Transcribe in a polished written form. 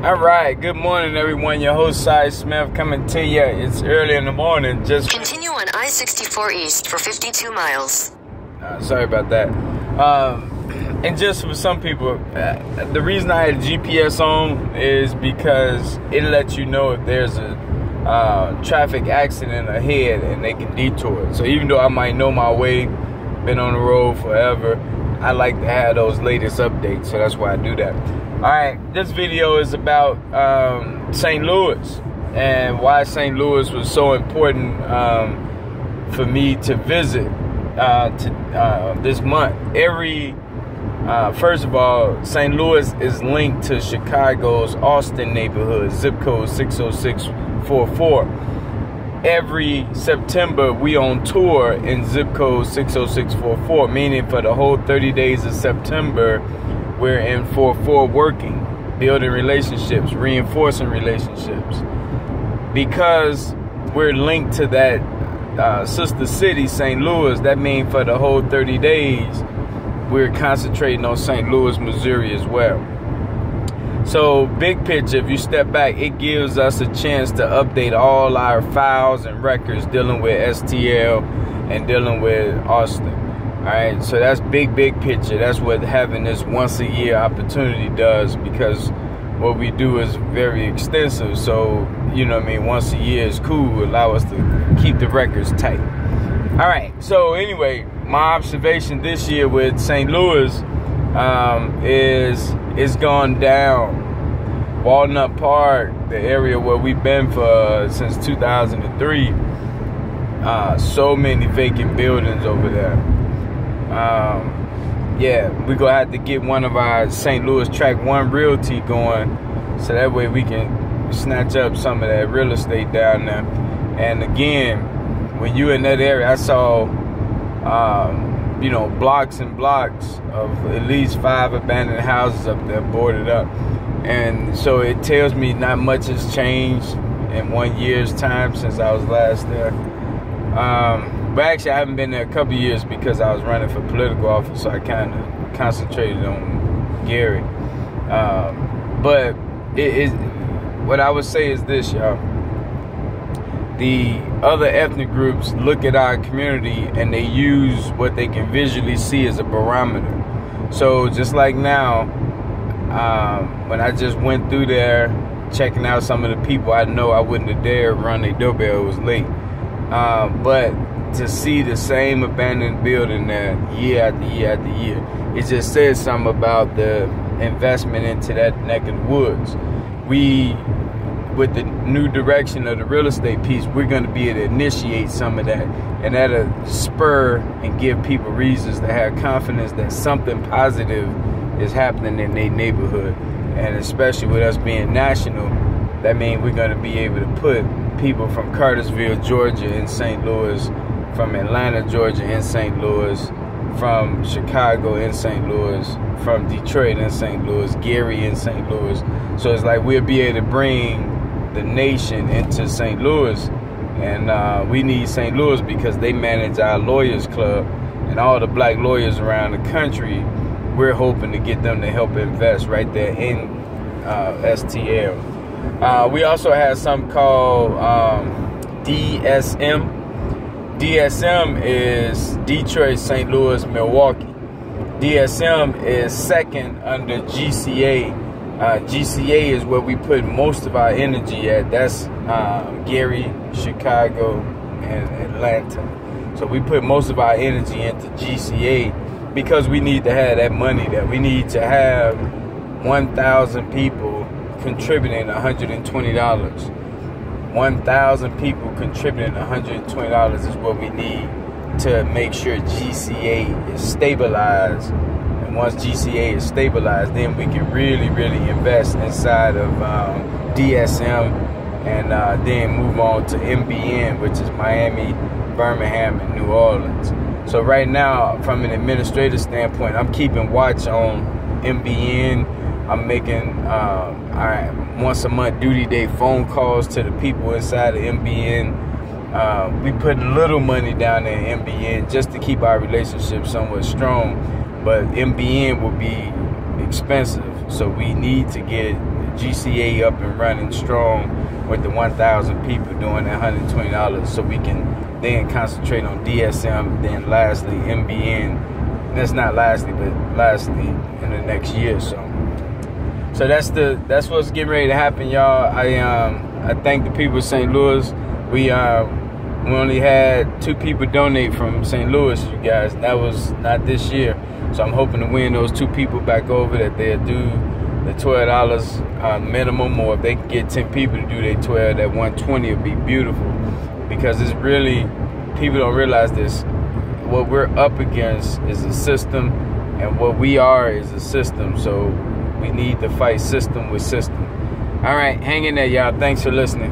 All right, good morning, everyone. Your host, Cy Smith, coming to you. It's early in the morning. Just continue on I-64 East for 52 miles. Sorry about that. And just for some people, the reason I had GPS on is because it lets you know if there's a traffic accident ahead and they can detour it. So even though I might know my way, been on the road forever, I like to have those latest updates. So that's why I do that. All right, this video is about St. Louis and why St. Louis was so important for me to visit this month. First of all, St. Louis is linked to Chicago's Austin neighborhood, zip code 60644. Every September, we on tour in zip code 60644, meaning for the whole 30 days of September, we're in 44 working, building relationships, reinforcing relationships. Because we're linked to that sister city, St. Louis, that means for the whole 30 days, we're concentrating on St. Louis, Missouri as well. So big picture, if you step back, it gives us a chance to update all our files and records dealing with STL and dealing with Austin. All right, so that's big picture. That's what having this once a year opportunity does, because what we do is very extensive. So, you know what I mean, once a year is cool, allow us to keep the records tight. All right, so anyway, my observation this year with St. Louis is it's gone down. Walnut Park, the area where we've been for since 2003, so many vacant buildings over there. Yeah, we're gonna have to get one of our St. Louis Track 1 Realty going, so that way we can snatch up some of that real estate down there. And again, when you in that area, I saw blocks and blocks of at least 5 abandoned houses up there boarded up. And so it tells me not much has changed in 1 year's time since I was last there. But actually I haven't been there a couple years because I was running for political office, so I kind of concentrated on Gary. But what I would say is this, y'all. The other ethnic groups look at our community and they use what they can visually see as a barometer. So just like now, when I just went through there checking out some of the people I know I wouldn't have dared run their doorbell, it was late. But to see the same abandoned building there year after year after year, it just says something about the investment into that neck of the woods. With the new direction of the real estate piece, we're going to be able to initiate some of that, and that'll spur and give people reasons to have confidence that something positive is happening in their neighborhood. And especially with us being national, that means we're going to be able to put people from Cartersville, Georgia in St. Louis, from Atlanta, Georgia in St. Louis, from Chicago in St. Louis, from Detroit in St. Louis, Gary in St. Louis. So it's like we'll be able to bring the nation into St. Louis, and we need St. Louis because they manage our lawyers club, and all the black lawyers around the country, we're hoping to get them to help invest right there in STL. We also have something called DSM. DSM is Detroit, St. Louis, Milwaukee. DSM is second under GCA. GCA is where we put most of our energy at. That's Gary, Chicago, and Atlanta. So we put most of our energy into GCA because we need to have that money there. We need to have 1,000 people contributing $120. 1,000 people contributing $120 is what we need to make sure GCA is stabilized. Once GCA is stabilized, then we can really invest inside of DSM, and then move on to MBN, which is Miami, Birmingham, and New Orleans. So right now, from an administrative standpoint, I'm keeping watch on MBN. I'm making once a month duty day phone calls to the people inside of MBN. We put little money down there in MBN just to keep our relationship somewhat strong. But MBN will be expensive, so we need to get GCA up and running strong with the 1,000 people doing that $120, so we can then concentrate on DSM, then lastly MBN. That's not lastly, but lastly in the next year or so. So that's what's getting ready to happen, y'all. I thank the people of St. Louis. We only had 2 people donate from St. Louis, you guys. That was not this year. So I'm hoping to win those 2 people back over, that they'll do the $12 minimum, or if they can get 10 people to do their 12, that 120 would be beautiful. Because it's really, people don't realize this. What we're up against is a system, and what we are is a system. So we need to fight system with system. All right, hang in there, y'all. Thanks for listening.